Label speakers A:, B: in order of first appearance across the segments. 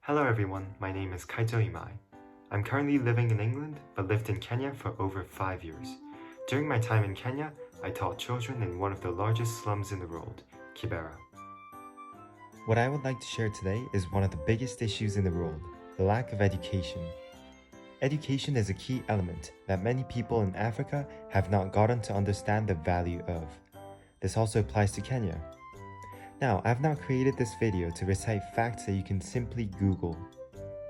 A: Hello everyone, my name is Kaito Imai. I'm currently living in England, but lived in Kenya for over 5 years. During my time in Kenya, I taught children in one of the largest slums in the world, Kibera. What I would like to share today is one of the biggest issues in the world, the lack of education. Education is a key element that many people in Africa have not gotten to understand the value of. This also applies to Kenya. Now, I've not created this video to recite facts that you can simply Google.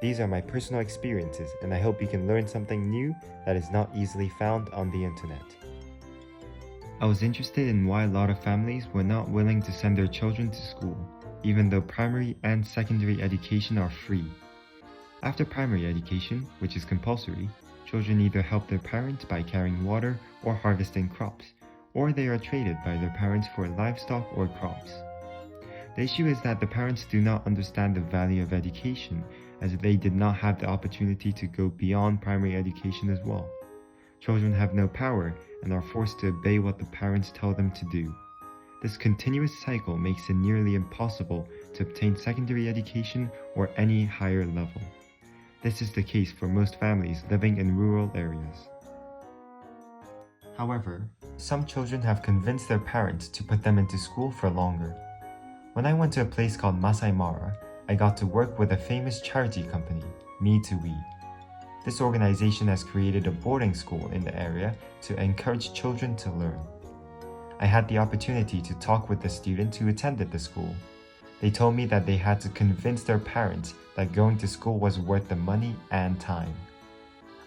A: These are my personal experiences, and I hope you can learn something new that is not easily found on the internet. I was interested in why a lot of families were not willing to send their children to school, even though primary and secondary education are free. After primary education, which is compulsory, children either help their parents by carrying water or harvesting crops, or they are traded by their parents for livestock or crops. The issue is that the parents do not understand the value of education, as they did not have the opportunity to go beyond primary education as well. Children have no power and are forced to obey what the parents tell them to do. This continuous cycle makes it nearly impossible to obtain secondary education or any higher level. This is the case for most families living in rural areas. However, some children have convinced their parents to put them into school for longer. When I went to a place called Masai Mara, I got to work with a famous charity company, Me to We. This organization has created a boarding school in the area to encourage children to learn. I had the opportunity to talk with the students who attended the school. They told me that they had to convince their parents that going to school was worth the money and time.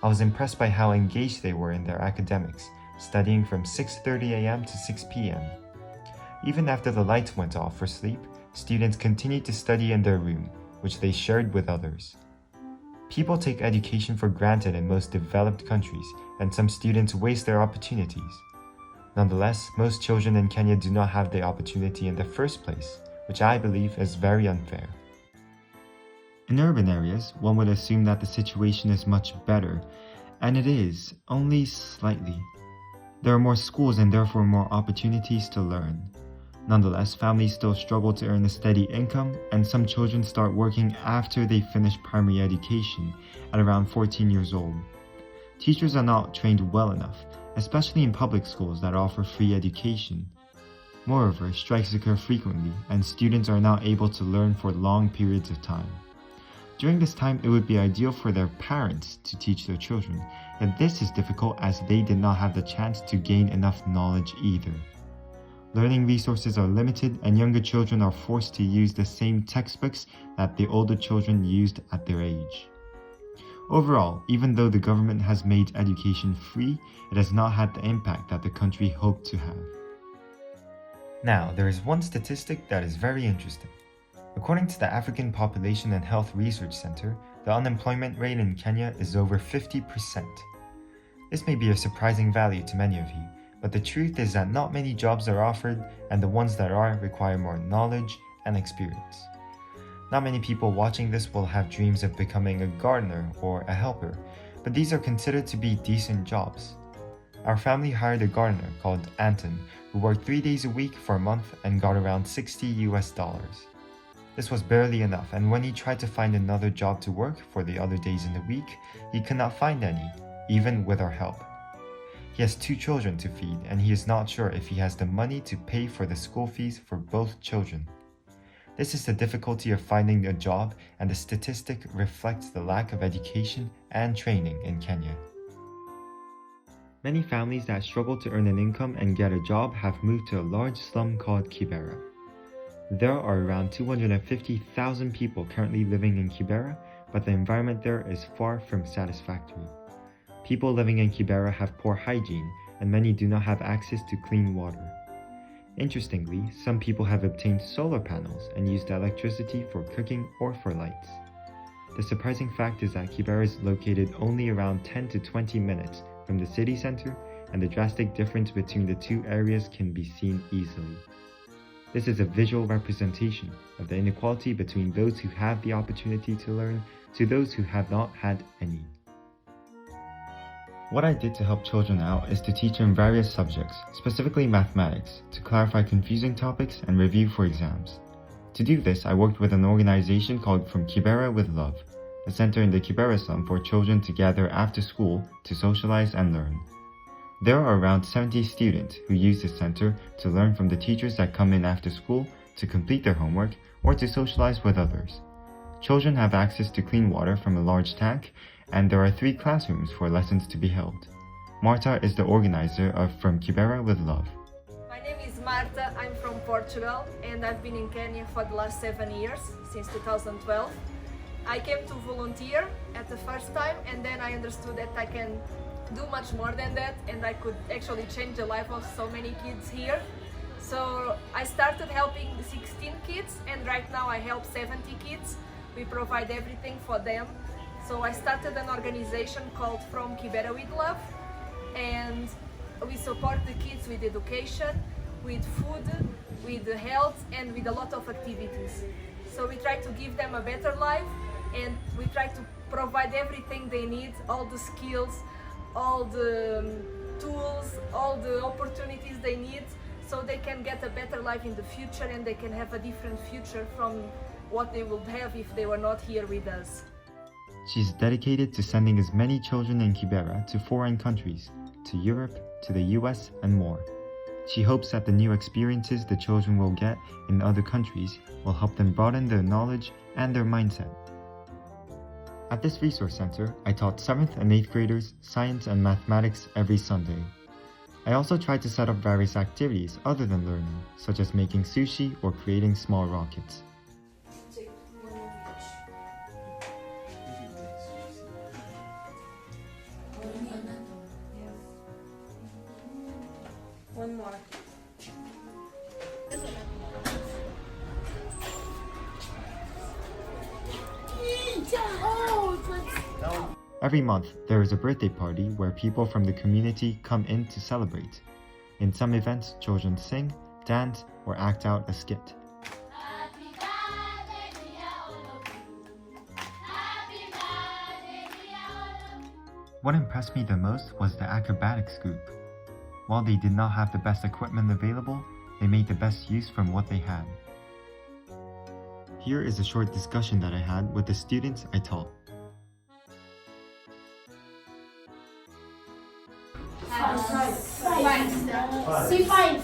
A: I was impressed by how engaged they were in their academics, studying from 6:30 a.m. to 6 p.m. Even after the lights went off for sleep, students continued to study in their room, which they shared with others. People take education for granted in most developed countries, and some students waste their opportunities. Nonetheless, most children in Kenya do not have the opportunity in the first place, which I believe is very unfair. In urban areas, one would assume that the situation is much better, and it is, only slightly. There are more schools and therefore more opportunities to learn. Nonetheless, families still struggle to earn a steady income, and some children start working after they finish primary education at around 14 years old. Teachers are not trained well enough, especially in public schools that offer free education. Moreover, strikes occur frequently, and students are not able to learn for long periods of time. During this time, it would be ideal for their parents to teach their children, yet this is difficult as they did not have the chance to gain enough knowledge either. Learning resources are limited, and younger children are forced to use the same textbooks that the older children used at their age. Overall, even though the government has made education free, it has not had the impact that the country hoped to have. Now, there is one statistic that is very interesting. According to the African Population and Health Research Center, the unemployment rate in Kenya is over 50%. This may be a surprising value to many of you, but the truth is that not many jobs are offered, and the ones that are require more knowledge and experience. Not many people watching this will have dreams of becoming a gardener or a helper, but these are considered to be decent jobs. Our family hired a gardener called Anton, who worked 3 days a week for a month and got around $60. This was barely enough, and when he tried to find another job to work for the other days in the week, he could not find any, even with our help. He has 2 children to feed, and he is not sure if he has the money to pay for the school fees for both children. This is the difficulty of finding a job, and the statistic reflects the lack of education and training in Kenya. Many families that struggle to earn an income and get a job have moved to a large slum called Kibera. There are around 250,000 people currently living in Kibera, but the environment there is far from satisfactory. People living in Kibera have poor hygiene, and many do not have access to clean water. Interestingly, some people have obtained solar panels and used electricity for cooking or for lights. The surprising fact is that Kibera is located only around 10 to 20 minutes from the city center, and the drastic difference between the two areas can be seen easily. This is a visual representation of the inequality between those who have the opportunity to learn to those who have not had any. What I did to help children out is to teach them various subjects, specifically mathematics, to clarify confusing topics and review for exams. To do this, I worked with an organization called From Kibera with Love, a center in the Kibera slum for children to gather after school to socialize and learn. There are around 70 students who use this center to learn from the teachers that come in after school to complete their homework or to socialize with others. Children have access to clean water from a large tank, and there are 3 classrooms for lessons to be held. Marta is the organizer of From Kibera with Love.
B: My name is Marta, I'm from Portugal and I've been in Kenya for the last 7 years, since 2012. I came to volunteer at the first time and then I understood that I can do much more than that and I could actually change the life of so many kids here. So I started helping the 16 kids and right now I help 70 kids. We provide everything for them. So I started an organization called From Kibera with Love and we support the kids with education, with food, with health and with a lot of activities. So we try to give them a better life and we try to provide everything they need, all the skills, all the tools, all the opportunities they need so they can get a better life in the future and they can have a different future from what they would have if they were not here with us.
A: She's dedicated to sending as many children in Kibera to foreign countries, to Europe, to the US, and more. She hopes that the new experiences the children will get in other countries will help them broaden their knowledge and their mindset. At this resource center, I taught 7th and 8th graders science and mathematics every Sunday. I also tried to set up various activities other than learning, such as making sushi or creating small rockets.
B: One more.
A: Every month, there is a birthday party where people from the community come in to celebrate. In some events, children sing, dance, or act out a skit. What impressed me the most was the acrobatics group. While they did not have the best equipment available, they made the best use from what they had. Here is a short discussion that I had with the students I taught.
C: C5.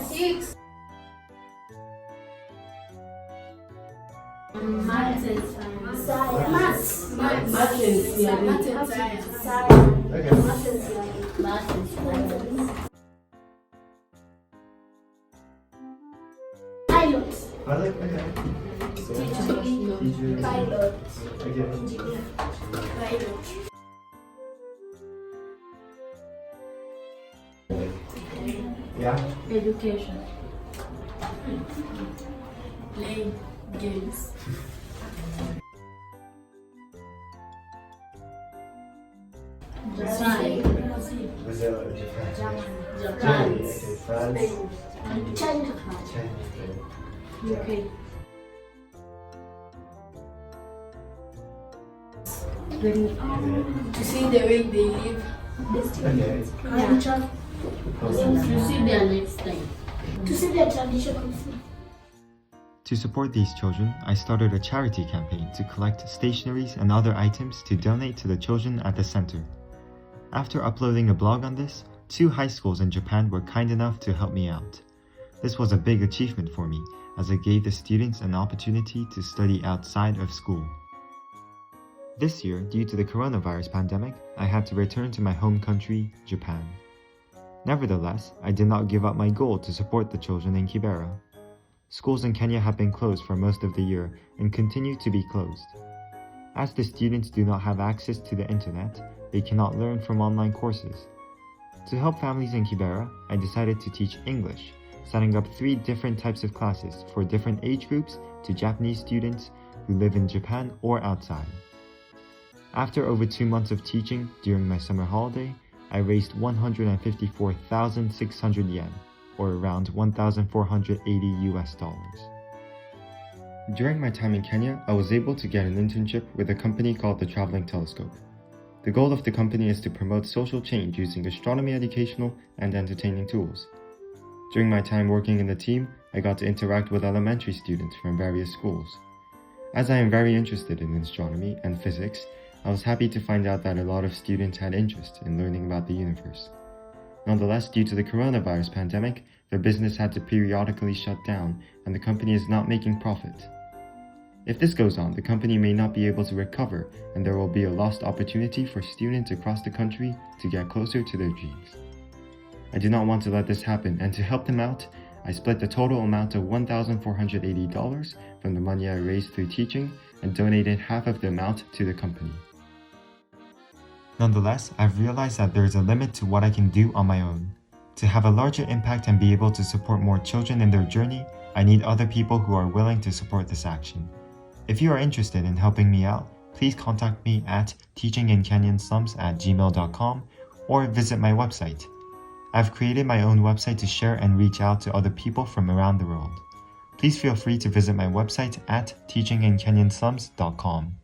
C: Six.
A: Yeah.
C: Education. Play games.
A: Brazil,
C: Japan.
A: France,
C: China. UK. To see the way they live. Culture. To see their lifestyle. To see their traditional food.
A: To support these children, I started a charity campaign to collect stationeries and other items to donate to the children at the center. After uploading a blog on this, 2 high schools in Japan were kind enough to help me out. This was a big achievement for me, as it gave the students an opportunity to study outside of school. This year, due to the coronavirus pandemic, I had to return to my home country, Japan. Nevertheless, I did not give up my goal to support the children in Kibera. Schools in Kenya have been closed for most of the year and continue to be closed. As the students do not have access to the internet, they cannot learn from online courses. To help families in Kibera, I decided to teach English, setting up 3 different types of classes for different age groups to Japanese students who live in Japan or outside. After over 2 months of teaching during my summer holiday, I raised 154,600 yen, or around $1,480 US. During my time in Kenya, I was able to get an internship with a company called the Traveling Telescope. The goal of the company is to promote social change using astronomy educational and entertaining tools. During my time working in the team, I got to interact with elementary students from various schools. As I am very interested in astronomy and physics, I was happy to find out that a lot of students had interest in learning about the universe. Nonetheless, due to the coronavirus pandemic, their business had to periodically shut down and the company is not making profit. If this goes on, the company may not be able to recover and there will be a lost opportunity for students across the country to get closer to their dreams. I do not want to let this happen, and to help them out, I split the total amount of $1,480 from the money I raised through teaching and donated half of the amount to the company. Nonetheless, I've realized that there is a limit to what I can do on my own. To have a larger impact and be able to support more children in their journey, I need other people who are willing to support this action. If you are interested in helping me out, please contact me at teachinginkenyonslums@gmail.com or visit my website. I've created my own website to share and reach out to other people from around the world. Please feel free to visit my website at teachinginkenyonslums.com.